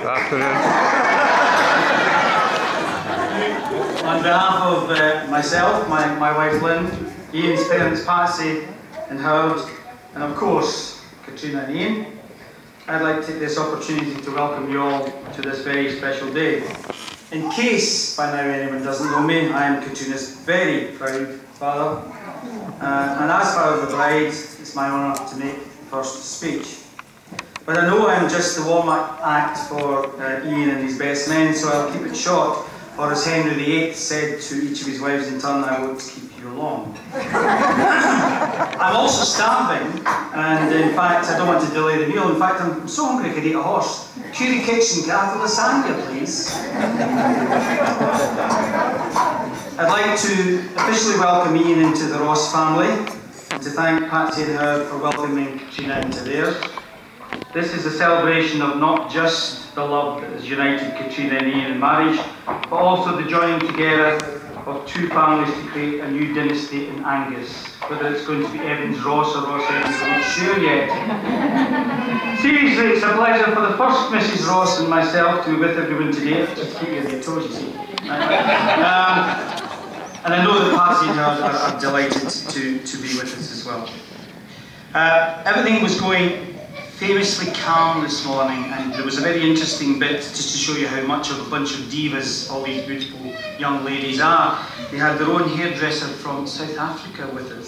Afternoon. On behalf of myself, my wife Lynn, Iain's parents Patsy and Howard, and of course Katrina and Iain, I'd like to take this opportunity to welcome you all to this very special day. In case by now anyone doesn't know me, I am Katrina's very proud father, and as father of the bride, it's my honour to make the first speech. But I know I'm just the warm-up act for Iain and his best men, so I'll keep it short, or as Henry VIII said to each of his wives in turn, I won't keep you long. I'm also starving, and in fact I don't want to delay the meal. In fact, I'm so hungry I could eat a horse. Curie Kitchen, can I have the lasagna, please? I'd like to officially welcome Iain into the Ross family, and to thank Patsy and Howard for welcoming Katrina into theirs. This is a celebration of not just the love that has united Katrina and Iain in marriage, but also the joining together of two families to create a new dynasty in Angus. Whether it's going to be Evans Ross or Ross Evans, I'm not sure yet. Seriously, it's a pleasure for the first Mrs. Ross and myself to be with everyone today. Just to keep you on your toes, you see. And I know that Patsy and Howard are delighted to be with us as well. Everything was going famously calm this morning, and there was a very interesting bit just to show you how much of a bunch of divas all these beautiful young ladies are. They had their own hairdresser from South Africa with them.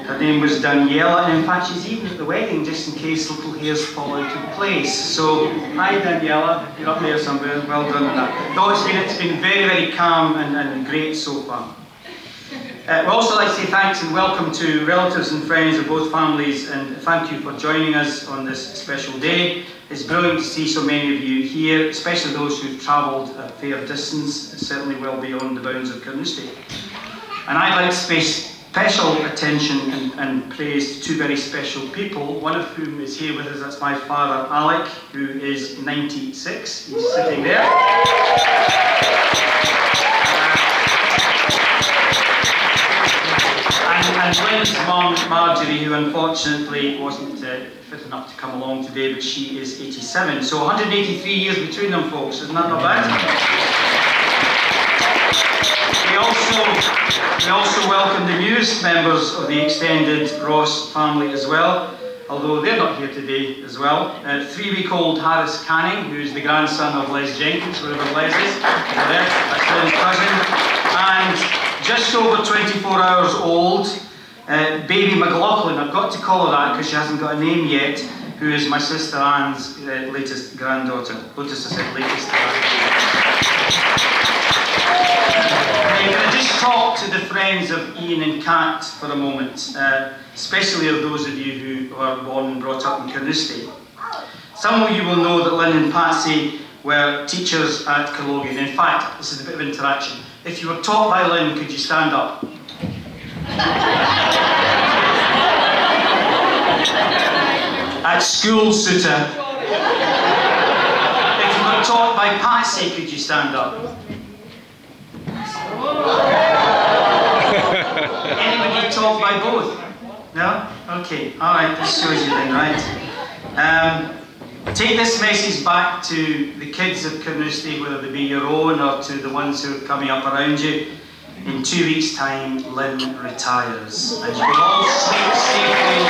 Her name was Daniela, and in fact she's even at the wedding just in case little hairs fall out of place. So, hi Daniela, you're up there somewhere, well done on that. No, it's been very, very calm and great so far. We'd also like to say thanks and welcome to relatives and friends of both families, and thank you for joining us on this special day. It's brilliant to see so many of you here, especially those who've travelled a fair distance, certainly well beyond the bounds of Carnoustie. And I'd like to pay special attention and praise to two very special people, one of whom is here with us. That's my father Alec, who is 96, he's sitting there. And Lynn's mum, Marjorie, who unfortunately wasn't fit enough to come along today, but she is 87. So 183 years between them, folks. Isn't that not bad? We also welcome the newest members of the extended Ross family as well, although they're not here today as well. 3-week-old Harris Canning, who's the grandson of Les Jenkins, wherever Les is. That's Lynn's cousin. And just over 24 hours old, baby McLaughlin, I've got to call her that because she hasn't got a name yet, who is my sister Anne's latest granddaughter. Notice I said latest granddaughter. Can I just talk to the friends of Iain and Kat for a moment, especially of those of you who are born and brought up in Carnoustie. Some of you will know that Lynn and Patsy were teachers at Collogian. In fact, this is a bit of interaction. If you were taught by Lynn, could you stand up? At school, Suter. If you were taught by Patsy, could you stand up? Anybody taught by both? No? Okay, alright, this shows you then, right? Take this message back to the kids of Carnoustie, whether they be your own or to the ones who are coming up around you. In 2 weeks' time, Lynn retires. And you can all sleep safely.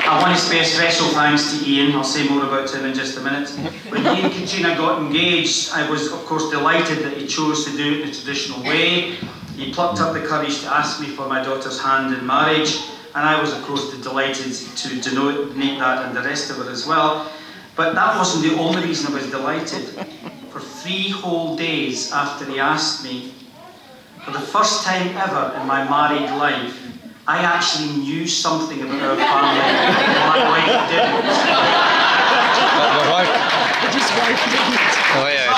I want to say a special thanks to Iain. I'll say more about him in just a minute. When Iain and Katrina got engaged, I was of course delighted that he chose to do it the traditional way. He plucked up the courage to ask me for my daughter's hand in marriage, and I was of course delighted to donate that and the rest of it as well. But that wasn't the only reason I was delighted. For 3 whole days after he asked me, for the first time ever in my married life, I actually knew something about our family my wife didn't. His wife didn't. Oh yeah.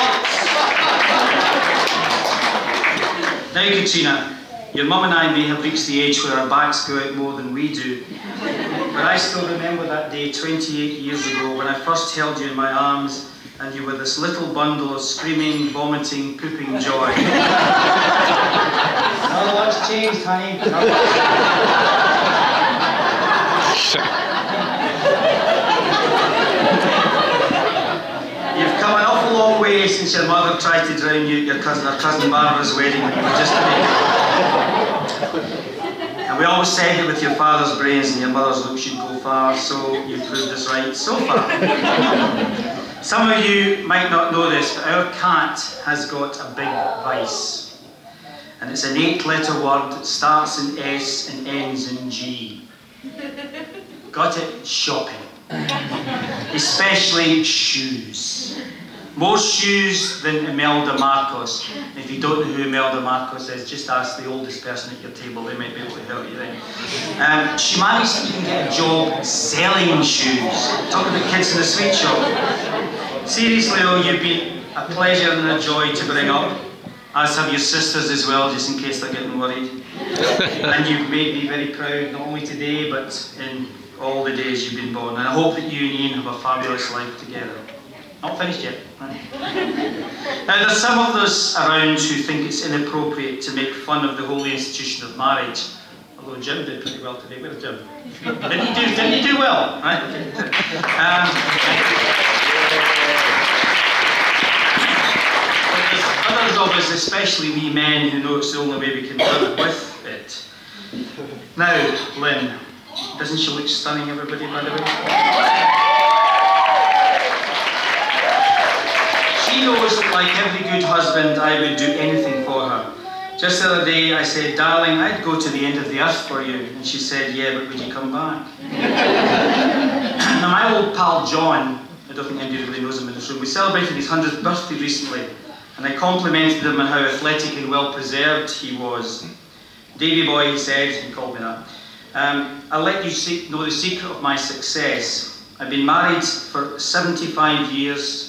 Now Katrina, your mum and I may have reached the age where our backs go out more than we do, but I still remember that day 28 years ago when I first held you in my arms and you were this little bundle of screaming, vomiting, pooping joy. Not a lot's changed, honey. since your mother tried to drown you at her cousin Barbara's wedding when you were just a baby. And we always said that with your father's brains and your mother's looks you'd go far, so you've proved us right so far. Some of you might not know this, but our cat has got a big vice. And it's an 8-letter word that starts in S and ends in G. Got it? Shopping. Especially shoes. More shoes than Imelda Marcos. If you don't know who Imelda Marcos is, just ask the oldest person at your table, they might be able to help you then. She managed to even get a job selling shoes. Talk about kids in the sweet shop. Seriously though, you've been a pleasure and a joy to bring up, as have your sisters as well, just in case they're getting worried. And you've made me very proud, not only today, but in all the days you've been born. And I hope that you and Iain have a fabulous life together. Not finished yet. Right? Now, there's some of us around who think it's inappropriate to make fun of the holy institution of marriage. Although Jim did pretty well today. Where's Jim? Didn't you do well? Right? Okay. Others of us, especially we men, who know it's the only way we can live with it. Now, Lynn, doesn't she look stunning, everybody, by the way? She knows that, like every good husband, I would do anything for her. Just the other day, I said, darling, I'd go to the end of the earth for you. And she said, yeah, but would you come back? Now, my old pal John, I don't think anybody really knows him in this room, we celebrated his 100th birthday recently. And I complimented him on how athletic and well preserved he was. Davy boy, he said, he called me that. I'll let you know the secret of my success. I've been married for 75 years,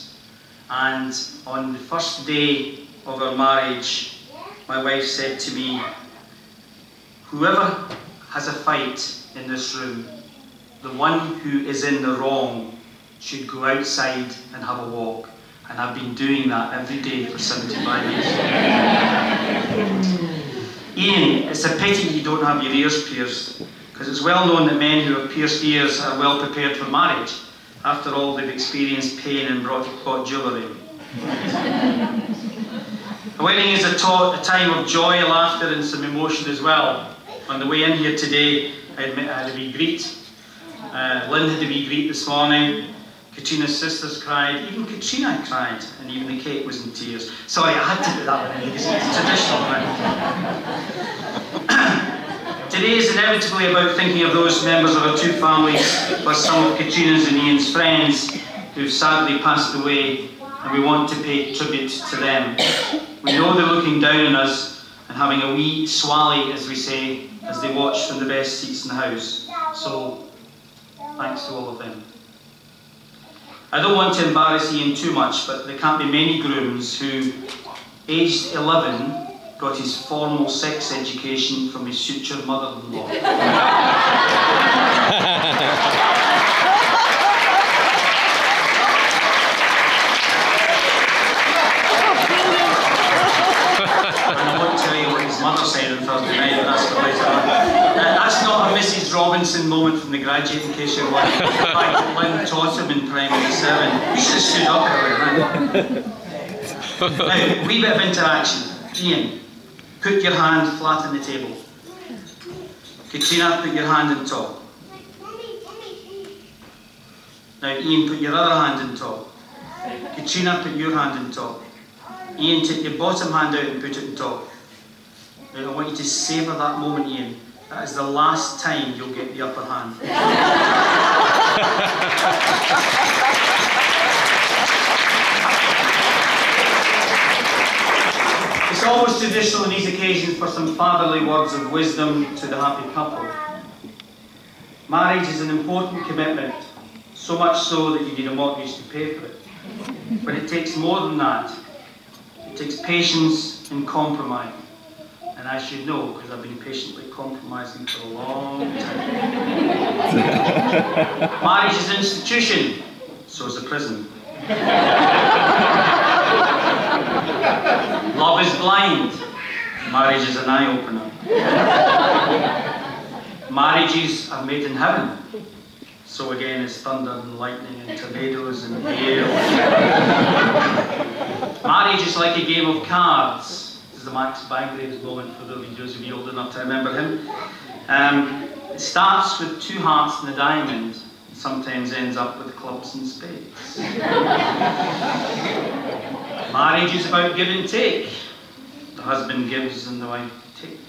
and on the first day of our marriage, my wife said to me, whoever has a fight in this room, the one who is in the wrong should go outside and have a walk. And I've been doing that every day for 75 years. Iain, it's a pity you don't have your ears pierced, because it's well known that men who have pierced ears are well prepared for marriage. After all, they've experienced pain and bought jewellery. A wedding is a time of joy, laughter and some emotion as well. On the way in here today, I had a wee greet. Lynn had a wee greet this morning. Katrina's sisters cried, even Katrina cried, and even the cake was in tears. Sorry, I had to put that one in because it's traditional, right? Today is inevitably about thinking of those members of our two families, plus some of Katrina's and Iain's friends who've sadly passed away, and we want to pay tribute to them. We know they're looking down on us and having a wee swally, as we say, as they watch from the best seats in the house. So, thanks to all of them. I don't want to embarrass Iain too much, but there can't be many grooms who, aged 11, got his formal sex education from his future mother-in-law. And I won't tell you what his mother said on Thursday night, but that's for later on. That's not a Mrs. Robinson moment from The Graduate, in case you're wondering. In fact, Lynn taught him in primary 7. You should have stood up earlier, right? Now, a wee bit of interaction. Iain, put your hand flat on the table. Katrina, put your hand on top. Now, Iain, put your other hand on top. Katrina, put your hand on top. Iain, take your bottom hand out and put it on top. Now, I want you to savour that moment, Iain. That is the last time you'll get the upper hand. It's always traditional on these occasions for some fatherly words of wisdom to the happy couple. Marriage is an important commitment, so much so that you need a mortgage to pay for it. But it takes more than that. It takes patience and compromise. And as you know, because I've been patiently compromising for a long time. Marriage is an institution, so is a prison. Love is blind, marriage is an eye-opener. Marriages are made in heaven, so again it's thunder and lightning and tornadoes and hail. Marriage is like a game of cards. This is the Max Bygraves moment for those of you old enough to remember him. It starts with 2 hearts and a diamond, and sometimes ends up with clubs and spades. Marriage is about give and take. The husband gives and the wife takes.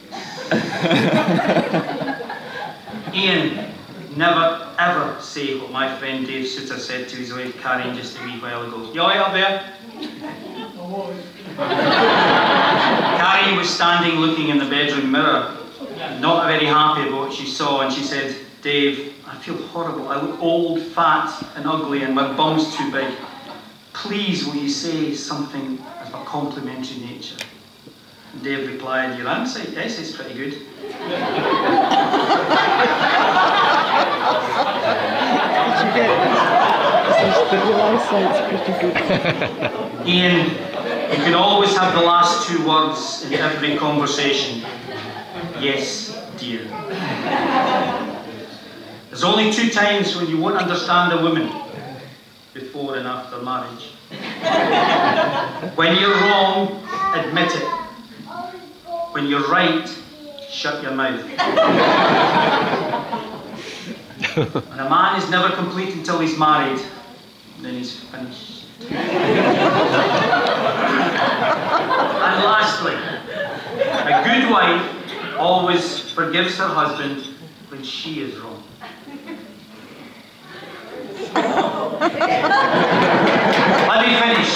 Iain, never ever say what my friend Dave Suter said to his wife Karen just a wee while ago. You alright up there? Karen was standing looking in the bedroom mirror, not very happy about what she saw, and she said, Dave, I feel horrible. I look old, fat and ugly and my bum's too big. Please will you say something of a complimentary nature? And Dave replied, your answer, yes, it's pretty good. Iain, you can always have the last 2 words in every conversation. Yes, dear. There's only 2 times when you won't understand a woman: before and after marriage. When you're wrong, admit it. When you're right, shut your mouth. And a man is never complete until he's married, then he's finished. And lastly, a good wife always forgives her husband when she is wrong. Let me finish.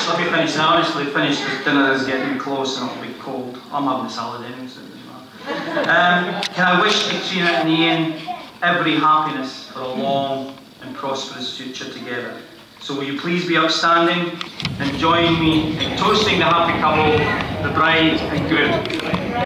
I honestly finish because dinner is getting close and it'll be cold. I'm having a salad anyway, so it doesn't matter. Can I wish Katrina and Iain every happiness for a long and prosperous future together. So will you please be upstanding and join me in toasting the happy couple, the bride and groom.